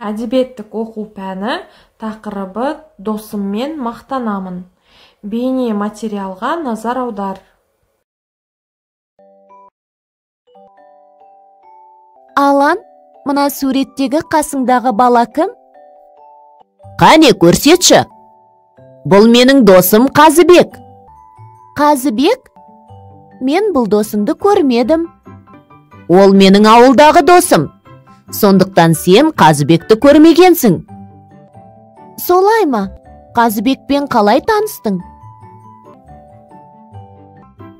Әдебиеттік оқу пәні тақырыбы «Досыммен мақтанамын». Бейне материалға назар аудар. Алан, мына суреттегі қасыңдағы бала кім? Қане, көрсетші. Бұл менің досым Қазыбек. Қазыбек? Мен бұл досыңды көрмедім. Ол менің ауылдағы досым. Сондықтан сен Қазыбекті көрмегенсің. Солай ма? Қазыбекпен қалай таныстың?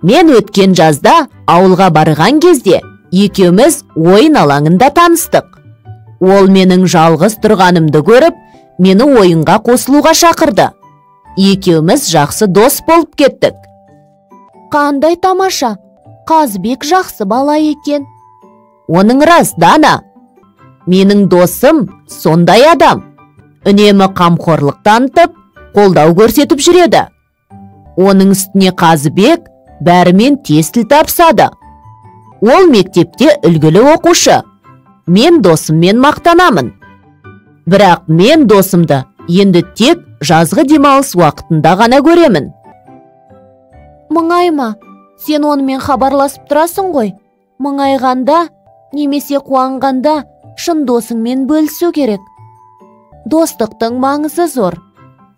Мен өткен жазда ауылға барған кезде екеуміз ойын алаңында таныстық. Ол менің жалғыз тұрғанымды көріп, мені ойынға қосылуға шақырды. Екеуміз жақсы дос болып кеттік. Қандай тамаша, Қазыбек жақсы бала екен. Оның рас, Дана. Менің досым сондай адам. Үнемі қамқорлық танытып, қолдау көрсетіп жүреді. Оның үстіне Қазыбек бәрімен тез тіл табысады. Ол мектепте үлгілі оқушы. Мен досыммен мақтанамын. Бірақ мен досымды енді тек жазғы демалыс уақытында ғана көремін. Мұңайма, сен онымен хабарласып тұрасың ғой. Мұңайғанда, немесе қуанғанда шын досыңмен бөлісу керек. Достықтың маңызы зор.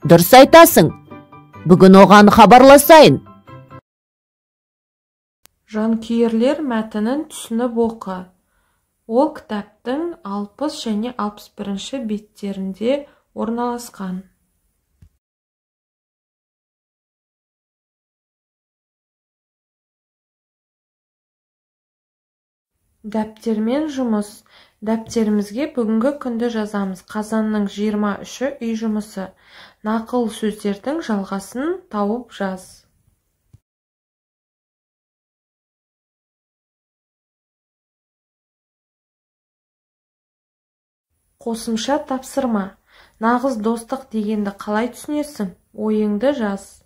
Дұрыс айтасың. Бүгін оған хабарласайын. Жанкүйерлер мәтінін түсініп оқы. Ол кітаптың 60 және 61 беттерінде орналасқан. Дәптермен жұмыс. Дәптерімізге бүгінгі күнді жазамыз. Қазанның 23-і үй жұмысы. Нақыл сөздердің жалғасын тауып жаз. Қосымша тапсырма. Нағыз достық дегенді қалай түсінесің? Ойыңды жаз.